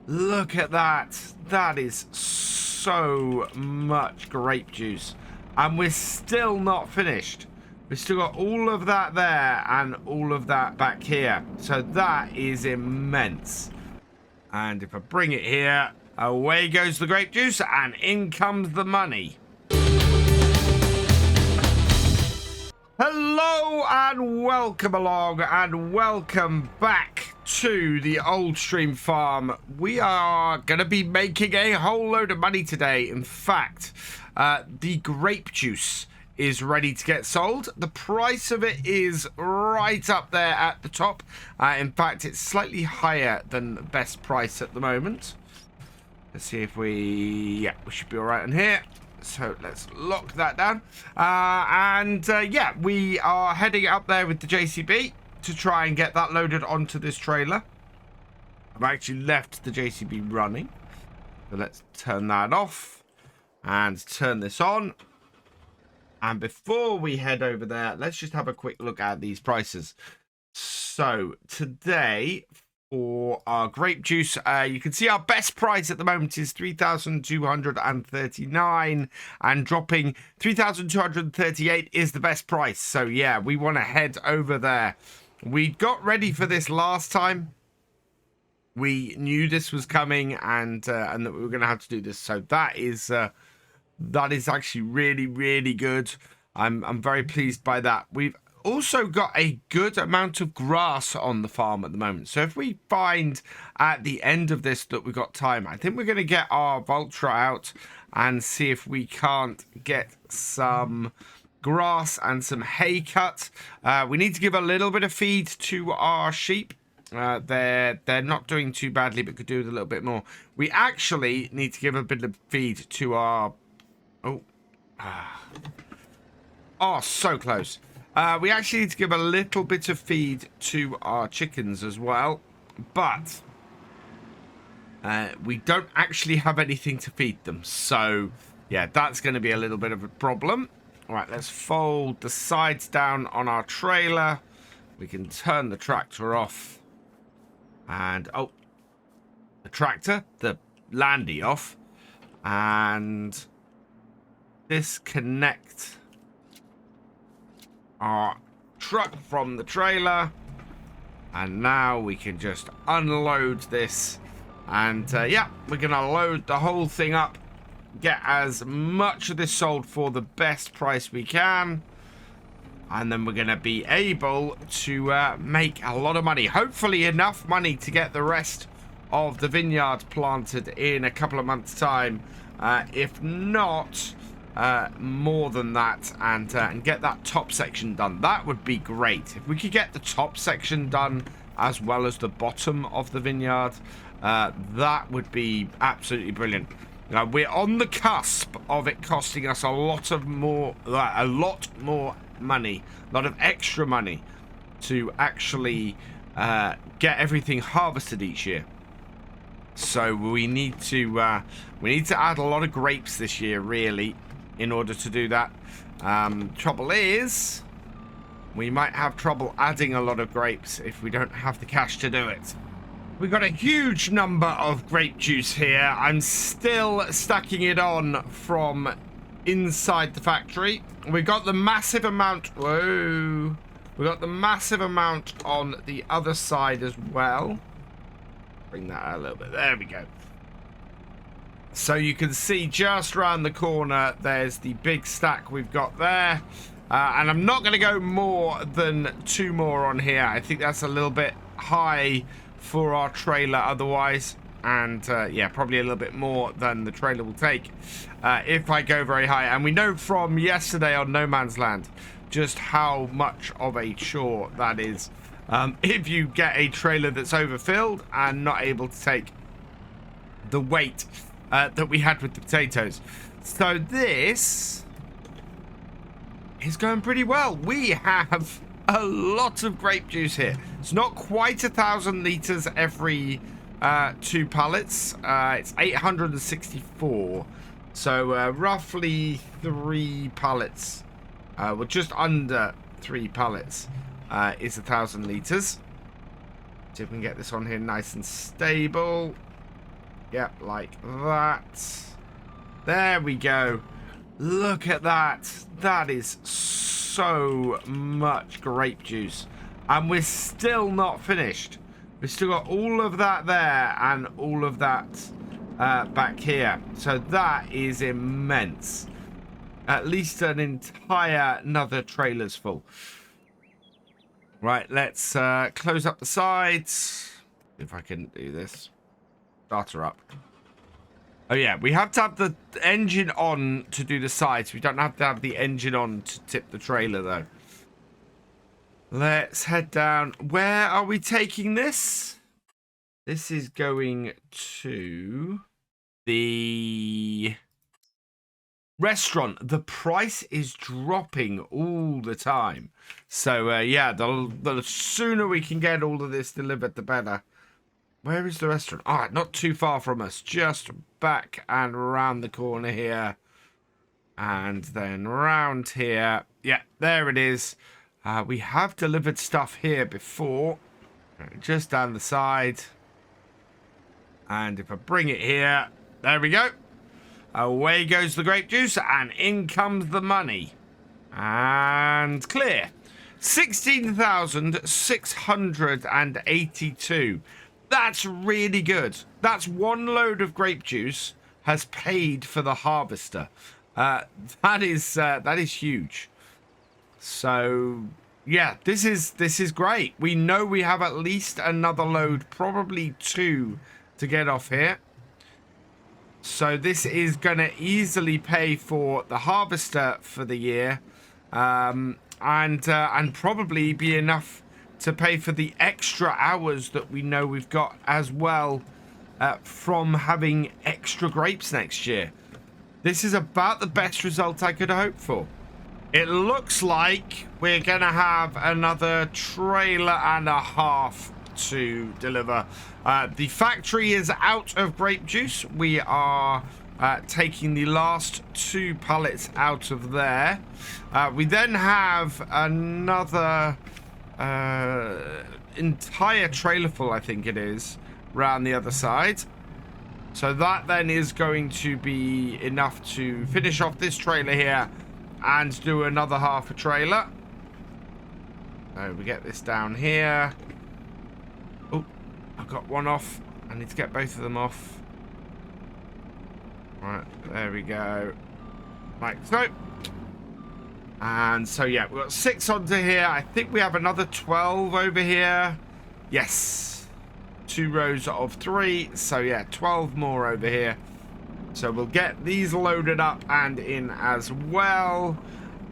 Look at that. That is so much grape juice. And we're still not finished. We've still got all of that there and all of that back here. So that is immense. And if I bring it here, away goes the grape juice and in comes the money. Hello and welcome along and welcome back to the Old Stream Farm. We are going to be making a whole load of money today. In fact, the grape juice is ready to get sold. The price of it is right up there at the top. In fact, it's slightly higher than the best price at the moment. Let's see if we should be all right in here. So let's lock that down. Yeah, we are heading up there with the JCB to try and get that loaded onto this trailer. I've actually left the JCB running. So let's turn that off and turn this on. And before we head over there, let's just have a quick look at these prices. So today, for our grape juice, you can see our best price at the moment is 3,239, and dropping 3,238 is the best price. So yeah, we want to head over there. We got ready for this last time. We knew this was coming and that we were going to have to do this. So that is actually really, really good. I'm very pleased by that. We've also got a good amount of grass on the farm at the moment. So if we find at the end of this that we've got time, I think we're going to get our Vulture out and see if we can't get some grass and some hay cut. We need to give a little bit of feed to our sheep. They're not doing too badly, but could do with a little bit more. We actually need to give a bit of feed to our... Oh, so close. We actually need to give a little bit of feed to our chickens as well, but we don't actually have anything to feed them. So, yeah, that's going to be a little bit of a problem. All right, let's fold the sides down on our trailer. We can turn the tractor off. And, the landy off. And disconnect our truck from the trailer, and now we can just unload this, and yeah, we're gonna load the whole thing up, get as much of this sold for the best price we can, and then we're gonna be able to make a lot of money, hopefully enough money to get the rest of the vineyard planted in a couple of months time, if not more than that, and get that top section done. That would be great if we could get the top section done as well as the bottom of the vineyard. That would be absolutely brilliant. We're on the cusp of it costing us a lot more money, a lot of extra money to actually get everything harvested each year. So we need to add a lot of grapes this year, really, in order to do that. Trouble is, we might have trouble adding a lot of grapes if we don't have the cash to do it. We've got a huge number of grape juice here. I'm still stacking it on from inside the factory. We've got the massive amount. Whoa. We've got the massive amount on the other side as well. Bring that out a little bit. There we go. So you can see just around the corner, there's the big stack we've got there. And I'm not going to go more than 2 more on here. I think that's a little bit high for our trailer otherwise. And yeah, probably a little bit more than the trailer will take if I go very high. And we know from yesterday on No Man's Land just how much of a chore that is. If you get a trailer that's overfilled and not able to take the weight that we had with the potatoes. So this is going pretty well. We have a lot of grape juice here. It's not quite 1,000 liters every 2 pallets. It's 864. So roughly 3 pallets. Well, just under 3 pallets is 1,000 liters. See if we can get this on here nice and stable. Yep, like that. There we go. Look at that. That is so much grape juice. And we're still not finished. We've still got all of that there and all of that back here. So that is immense. At least an entire another trailer's full. Right, let's close up the sides. If I can do this. Start her up. Oh yeah, we have to have the engine on to do the sides. We don't have to have the engine on to tip the trailer though. Let's head down. Where are we taking this? This is going to the restaurant. The price is dropping all the time. So yeah, the sooner we can get all of this delivered, the better. Where is the restaurant? All right, not too far from us. Just back and around the corner here. And then round here. Yeah, there it is. We have delivered stuff here before. Just down the side. And if I bring it here, there we go. Away goes the grape juice and in comes the money. And clear. 16,682. That's really good. That's one load of grape juice has paid for the harvester. That is huge. So yeah, this is great. We know we have at least another load, probably 2 to get off here. So this is gonna easily pay for the harvester for the year, and probably be enough to pay for the extra hours that we know we've got as well from having extra grapes next year. This is about the best result I could hope for. It looks like we're going to have another trailer and a half to deliver. The factory is out of grape juice. We are taking the last 2 pallets out of there. We then have another entire trailer full, I think it is, round the other side. So that then is going to be enough to finish off this trailer here and do another half a trailer. So we get this down here. Oh, I've got one off. I need to get both of them off. Right, there we go. Like so. And so yeah, we've got 6 onto here. I think we have another 12 over here. Yes. 2 rows of 3. So yeah, 12 more over here. So we'll get these loaded up and in as well.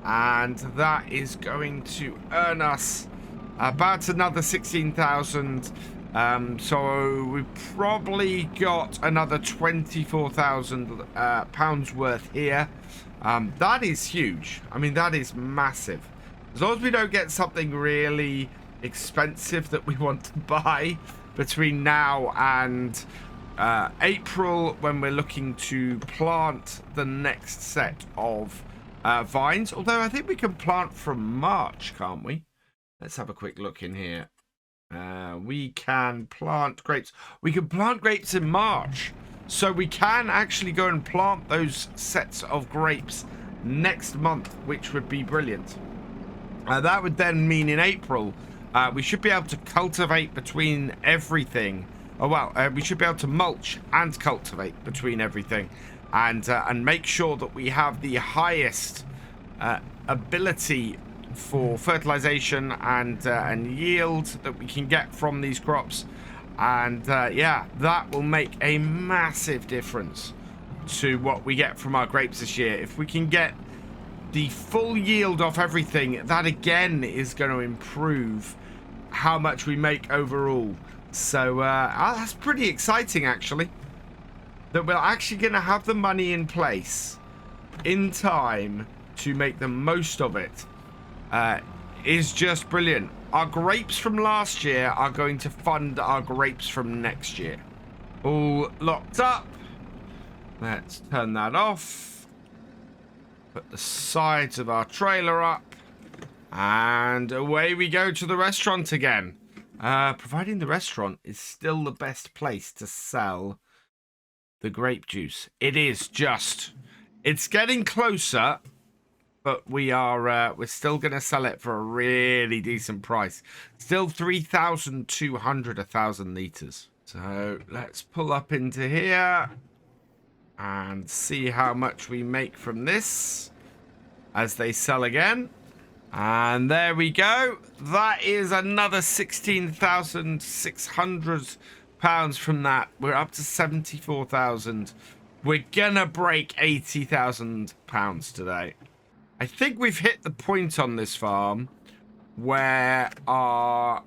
And that is going to earn us about another 16,000. So we've probably got another 24,000 pounds worth here. That is huge. I mean, that is massive. As long as we don't get something really expensive that we want to buy between now and April, when we're looking to plant the next set of vines. Although I think we can plant from March, can't we? Let's have a quick look in here. We can plant grapes. We can plant grapes in March. So we can actually go and plant those sets of grapes next month, which would be brilliant. That would then mean in April, we should be able to cultivate between everything. Oh, well, we should be able to mulch and cultivate between everything, and make sure that we have the highest ability for fertilization and yield that we can get from these crops. And yeah, that will make a massive difference to what we get from our grapes this year. If we can get the full yield off everything, that again is going to improve how much we make overall. So that's pretty exciting, actually, that we're actually going to have the money in place in time to make the most of it. Is just brilliant. Our grapes from last year are going to fund our grapes from next year. All locked up. Let's turn that off. Put the sides of our trailer up. And away we go to the restaurant again. Providing the restaurant is still the best place to sell the grape juice. It is just, it's getting closer, but we're still going to sell it for a really decent price. Still 3,200 1,000 liters. So let's pull up into here and see how much we make from this as they sell again. And there we go. That is another 16,600 pounds from that. We're up to 74,000. We're gonna break 80,000 pounds today. I think we've hit the point on this farm where where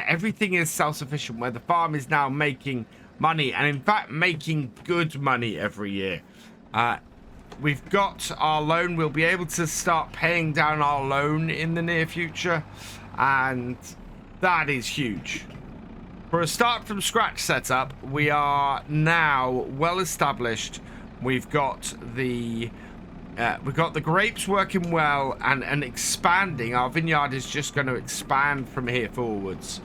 everything is self-sufficient, where the farm is now making money, and in fact making good money every year. We've got our loan. We'll be able to start paying down our loan in the near future, and that is huge. For a start from scratch setup, we are now well established. We've got the grapes working well and expanding. Our vineyard is just going to expand from here forwards.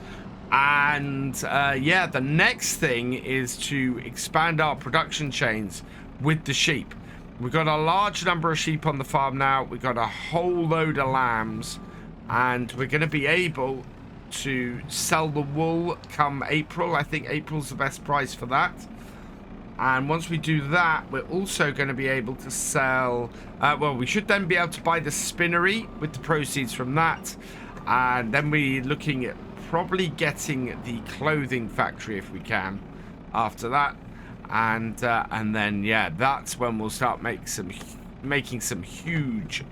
And yeah, the next thing is to expand our production chains with the sheep. We've got a large number of sheep on the farm now. We've got a whole load of lambs, and we're going to be able to sell the wool come April. I think April's the best price for that. And once we do that, we're also going to be able to sell, well, we should then be able to buy the spinnery with the proceeds from that. And then we're looking at probably getting the clothing factory if we can after that. And then, yeah, that's when we'll start making some huge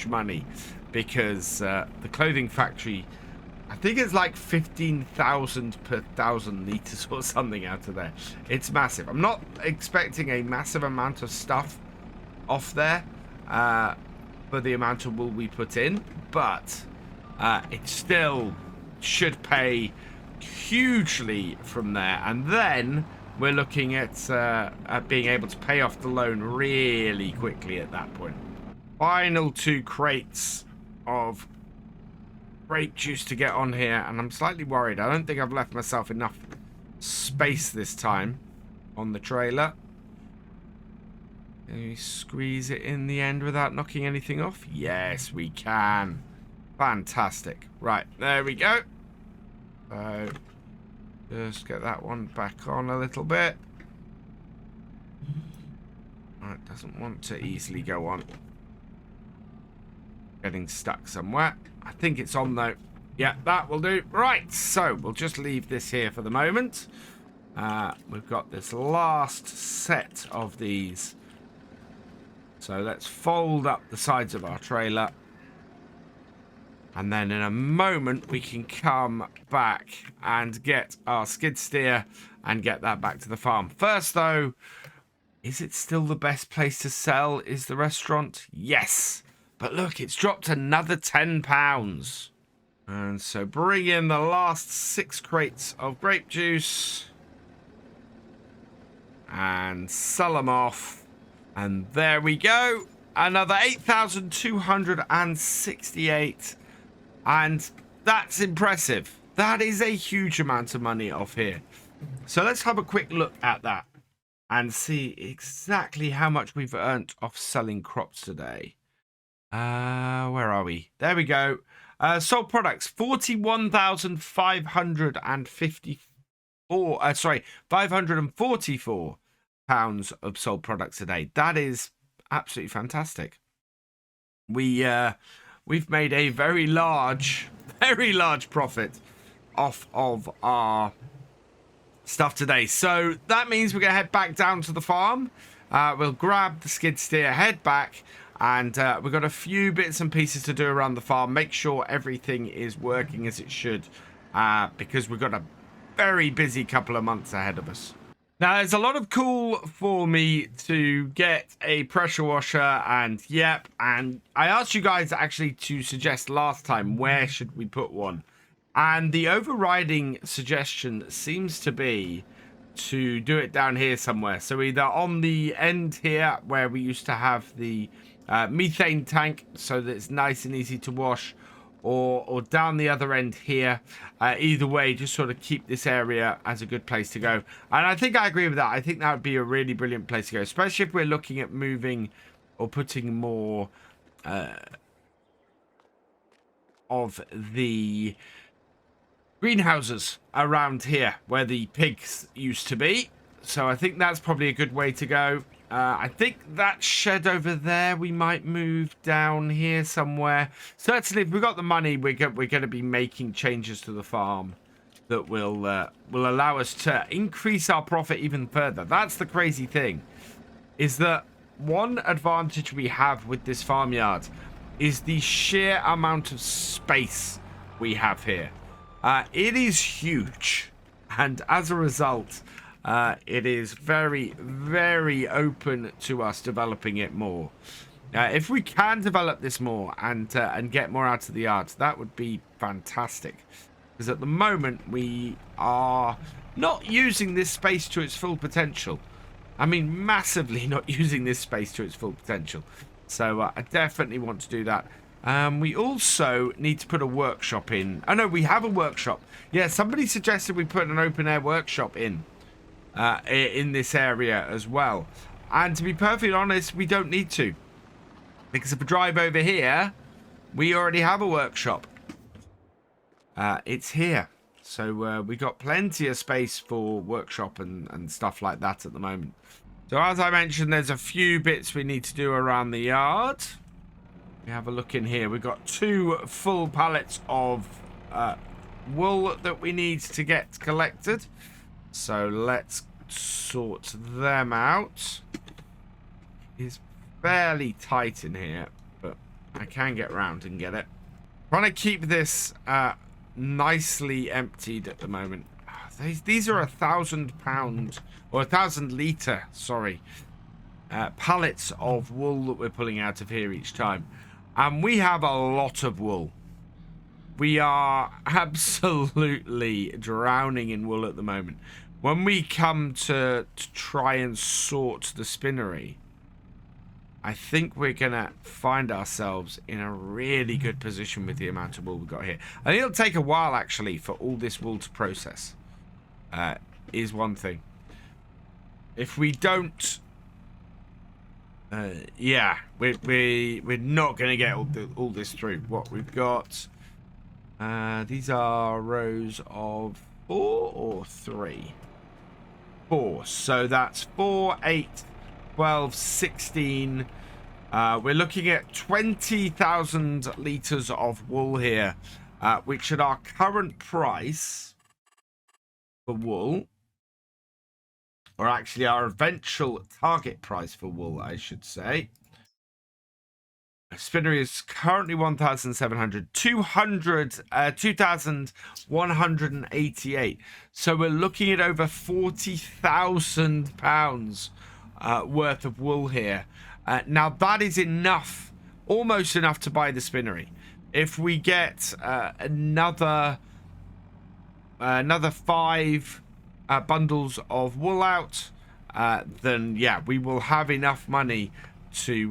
money, because the clothing factory, I think it's like 15,000 per 1,000 liters or something out of there. It's massive. I'm not expecting a massive amount of stuff off there for the amount of wool we put in, but it still should pay hugely from there. And then we're looking at being able to pay off the loan really quickly at that point. Final 2 crates of grape juice to get on here, and I'm slightly worried. I don't think I've left myself enough space this time on the trailer. Can we squeeze it in the end without knocking anything off? Yes, we can. Fantastic. Right, there we go. So just get that one back on a little bit. It doesn't want to easily go on. Getting stuck somewhere. I think it's on though. Yeah, that will do. Right, so we'll just leave this here for the moment. We've got this last set of these. So let's fold up the sides of our trailer. And then in a moment, we can come back and get our skid steer and get that back to the farm. First, though, is it still the best place to sell? Is the restaurant? Yes. But look, it's dropped another £10. And so bring in the last 6 crates of grape juice. And sell them off. And there we go. Another 8,268. And that's impressive. That is a huge amount of money off here. So let's have a quick look at that and see exactly how much we've earned off selling crops today. Where are we? There we go. Sold products, 41,554. Sorry, 544 pounds of sold products today. That is absolutely fantastic. We've made a very large profit off of our stuff today. So that means we're going to head back down to the farm. We'll grab the skid steer, head back, and we've got a few bits and pieces to do around the farm. Make sure everything is working as it should, because we've got a very busy couple of months ahead of us. Now, there's a lot of cool for me to get a pressure washer, and yep, and I asked you guys actually to suggest last time where should we put one, and the overriding suggestion seems to be to do it down here somewhere. So either on the end here where we used to have the methane tank, so that it's nice and easy to wash, or down the other end here. Either way, just sort of keep this area as a good place to go. And I think I agree with that. I think that would be a really brilliant place to go, especially if we're looking at moving or putting more of the greenhouses around here where the pigs used to be. So I think that's probably a good way to go. I think that shed over there we might move down here somewhere. Certainly, if we've got the money, we're going to be making changes to the farm that will allow us to increase our profit even further. That's the crazy thing, is that one advantage we have with this farmyard is the sheer amount of space we have here. It is huge, and as a result, it is very, very open to us developing it more. If we can develop this more and get more out of the yard, that would be fantastic. Because at the moment, we are not using this space to its full potential. I mean, massively not using this space to its full potential. So I definitely want to do that. We also need to put a workshop in. Oh, no, we have a workshop. Yeah, somebody suggested we put an open-air workshop in this area as well. And to be perfectly honest, we don't need to. Because if I drive over here, we already have a workshop. It's here. So we got plenty of space for workshop and stuff like that at the moment. So as I mentioned, there's a few bits we need to do around the yard. We have a look in here. We've got 2 full pallets of wool that we need to get collected. So let's sort them out. It's fairly tight in here, but I can get around and get it. Trying to keep this nicely emptied at the moment. These are 1,000 pound or 1,000 litre, sorry, pallets of wool that we're pulling out of here each time, and we have a lot of wool. We are absolutely drowning in wool at the moment. When we come to try and sort the spinnery, I think we're going to find ourselves in a really good position with the amount of wool we've got here. I think it'll take a while, actually, for all this wool to process, is one thing. If we don't... yeah, we're not going to get all this through. What we've got... these are rows of 4 or 3? 4. So that's 4, 8, 12, 16. We're looking at 20,000 litres of wool here, which at our current price for wool, or actually our eventual target price for wool, I should say. Spinnery is currently 1,700, 2,188. So we're looking at over 40,000 pounds worth of wool here. Now that is enough, almost enough to buy the spinnery. If we get another 5 bundles of wool out, then yeah, we will have enough money to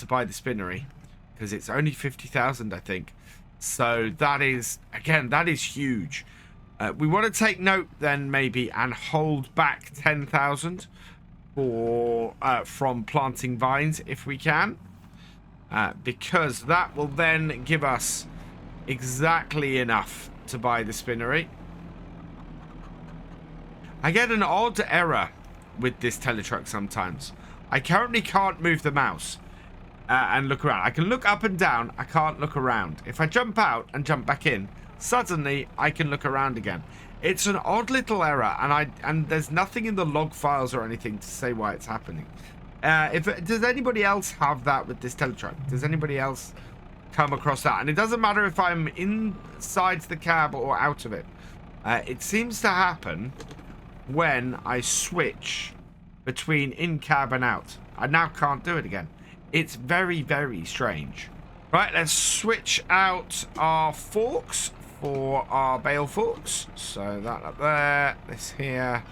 buy the spinnery, because it's only 50,000, I think. So that is, again, that is huge. We want to take note then maybe and hold back 10,000 for from planting vines if we can, because that will then give us exactly enough to buy the spinnery. I get an odd error with this teletruck sometimes. I currently can't move the mouse and look around. I can look up and down. I can't look around. If I jump out and jump back in, suddenly I can look around again. It's an odd little error, and there's nothing in the log files or anything to say why it's happening. Does anybody else have that with this teletruck? Does anybody else come across that? And it doesn't matter if I'm inside the cab or out of it. It seems to happen when I switch between in cab and out. I now can't do it again. It's very, very strange. Right, let's switch out our forks for our bale forks. So that up there, this here,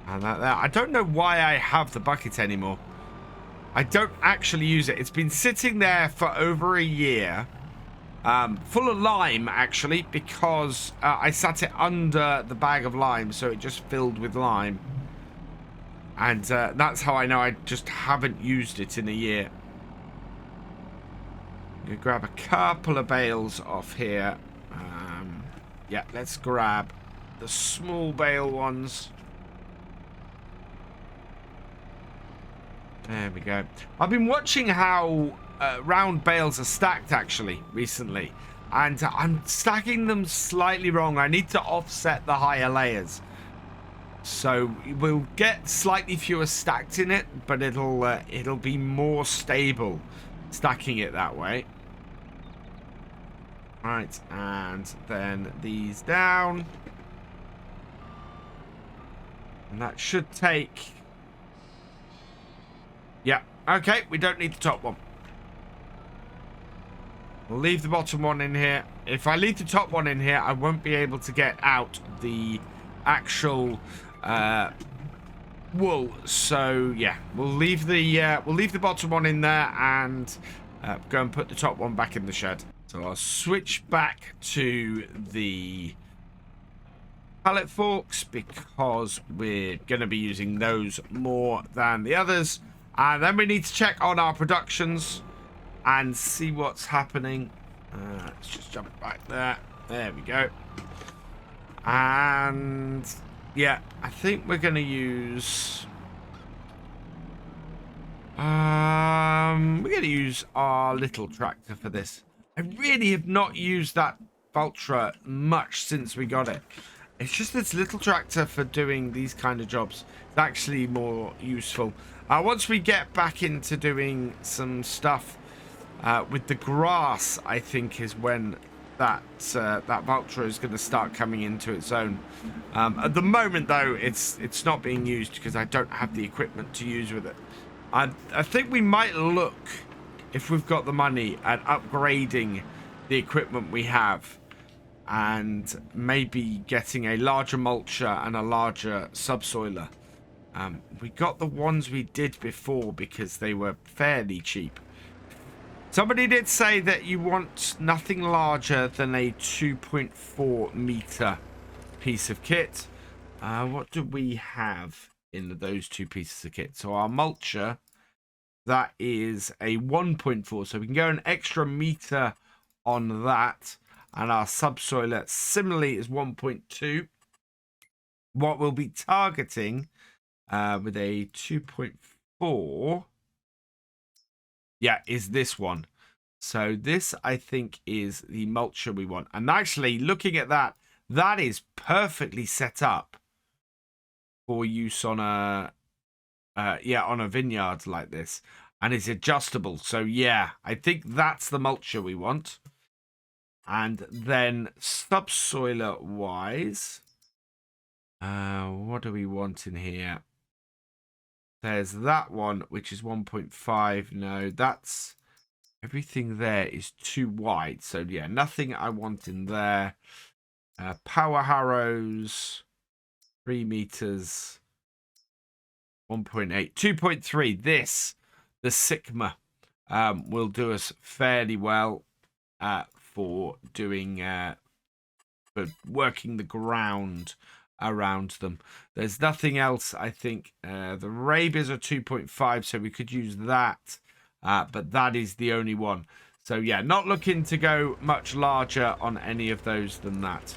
and that there. I don't know why I have the bucket anymore. I don't actually use it. It's been sitting there for over a year. full of lime, actually, because I sat it under the bag of lime, so it just filled with lime. And that's how I know I just haven't used it in a year. I'm going to grab a couple of bales off here. Yeah, let's grab the small bale ones. There we go. I've been watching how round bales are stacked, actually, recently. And I'm stacking them slightly wrong. I need to offset the higher layers. So we'll get slightly fewer stacked in it, but it'll be more stable stacking it that way. Right, and then these down. And that should take... Yeah, okay, we don't need the top one. We'll leave the bottom one in here. If I leave the top one in here, I won't be able to get out the actual wool. So yeah, we'll leave the bottom one in there and go and put the top one back in the shed. So I'll switch back to the pallet forks because we're going to be using those more than the others. And then we need to check on our productions and see what's happening. Let's just jump back there. There we go. And yeah, I think we're going to use... we're going to use our little tractor for this. I really have not used that Valtra much since we got it. It's just this little tractor for doing these kind of jobs. It's actually more useful. Once we get back into doing some stuff with the grass, I think is when that Valtra is going to start coming into its own. At the moment, though, it's not being used because I don't have the equipment to use with it. I think we might look, if we've got the money, at upgrading the equipment we have and maybe getting a larger mulcher and a larger subsoiler. We got the ones we did before because they were fairly cheap. Somebody did say that you want nothing larger than a 2.4 meter piece of kit. What do we have in those two pieces of kit? So our mulcher, that is a 1.4, so we can go an extra meter on that. And our subsoiler similarly is 1.2. What we'll be targeting with a 2.4, yeah, is this one. So this, I think, is the mulcher we want. And actually, looking at that, that is perfectly set up for use on a on a vineyard like this, and it's adjustable. So yeah, I think that's the mulcher we want. And then subsoiler wise, what do we want in here? There's that one, which is 1.5. No, that's everything there is too wide. So yeah, nothing I want in there. Power harrows, 3 meters, 1.8, 2.3. This, the Sigma, will do us fairly well for doing, for working the ground around them. There's nothing else, I think. The rabies are 2.5, so we could use that, but that is the only one. So yeah, not looking to go much larger on any of those than that,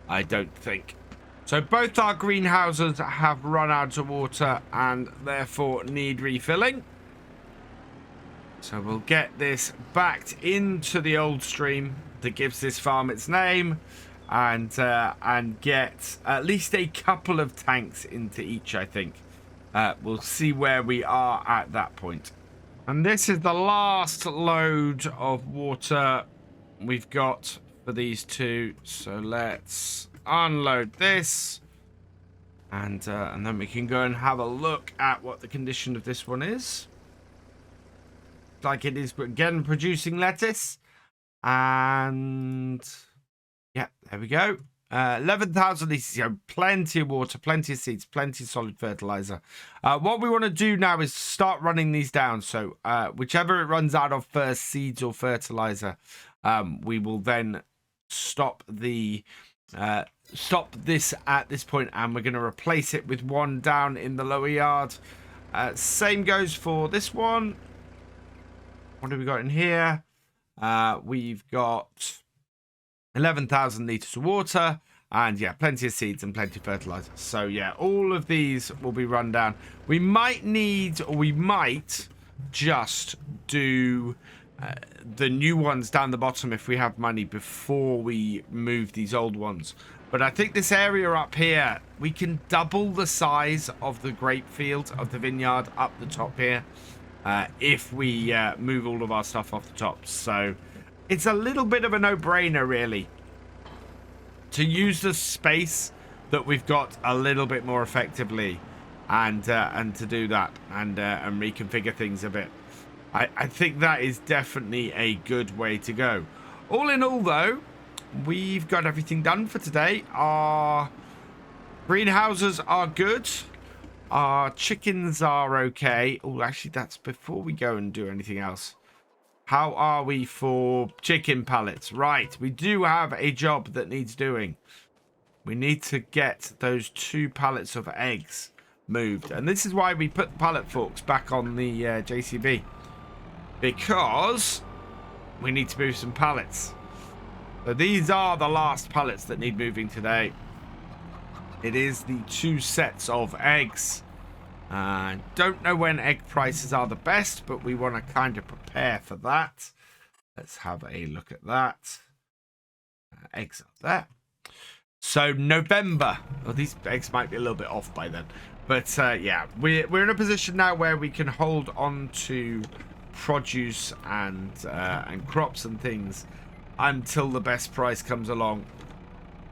I don't think. So both our greenhouses have run out of water and therefore need refilling. So we'll get this backed into the old stream that gives this farm its name, and get at least a couple of tanks into each, I think. We'll see where we are at that point. And this is the last load of water we've got for these two. So let's unload this, and then we can go and have a look at what the condition of this one is. Like it is again producing lettuce, and yeah, there we go. 11,000 litres, plenty of water, plenty of seeds, plenty of solid fertilizer. What we want to do now is start running these down. So whichever it runs out of first, seeds or fertilizer, we will then stop this at this point, and we're going to replace it with one down in the lower yard. Same goes for this one. What have we got in here? We've got 11,000 litres of water, and yeah, plenty of seeds and plenty of fertilizer. So yeah, all of these will be run down. We might need, or we might just do the new ones down the bottom if we have money before we move these old ones. But I think this area up here, we can double the size of the grape field, of the vineyard up the top here, if we move all of our stuff off the top. So it's a little bit of a no-brainer, really, to use the space that we've got a little bit more effectively, and to do that and reconfigure things a bit. I think that is definitely a good way to go. All in all, though, we've got everything done for today. Our greenhouses are good. Our chickens are okay. Oh, actually, that's before we go and do anything else. How are we for chicken pallets? Right, we do have a job that needs doing. We need to get those 2 pallets of eggs moved. And this is why we put the pallet forks back on the JCB. Because we need to move some pallets. So these are the last pallets that need moving today. It is the 2 sets of eggs. Don't know when egg prices are the best, but we want to kind of prepare for that. Let's have a look at that. Eggs up there. So November. Well, these eggs might be a little bit off by then. But yeah, we're in a position now where we can hold on to produce and crops and things until the best price comes along.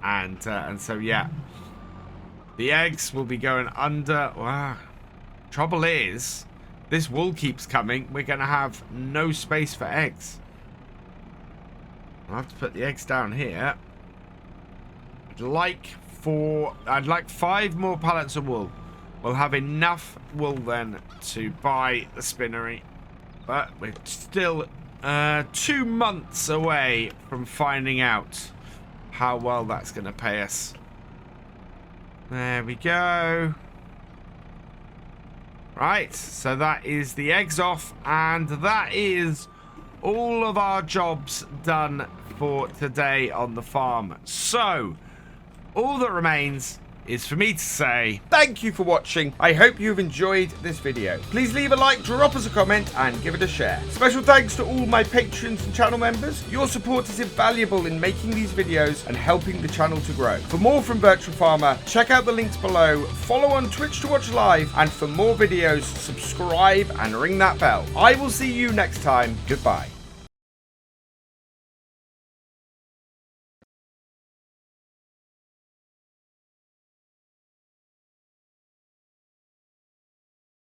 And so yeah, the eggs will be going under. Wow. Trouble is, this wool keeps coming. We're going to have no space for eggs. I'll have to put the eggs down here. I'd like 5 more pallets of wool. We'll have enough wool then to buy the spinnery. But we're still 2 months away from finding out how well that's going to pay us. There we go. Right, so that is the eggs off, and that is all of our jobs done for today on the farm. So, all that remains is for me to say thank you for watching. I hope you've enjoyed this video. Please leave a like, drop us a comment, and give it a share. Special thanks to all my patrons and channel members. Your support is invaluable in making these videos and helping the channel to grow. For more from Virtual Farmer, check out the links below, follow on Twitch to watch live, and for more videos, subscribe and ring that bell. I will see you next time. Goodbye.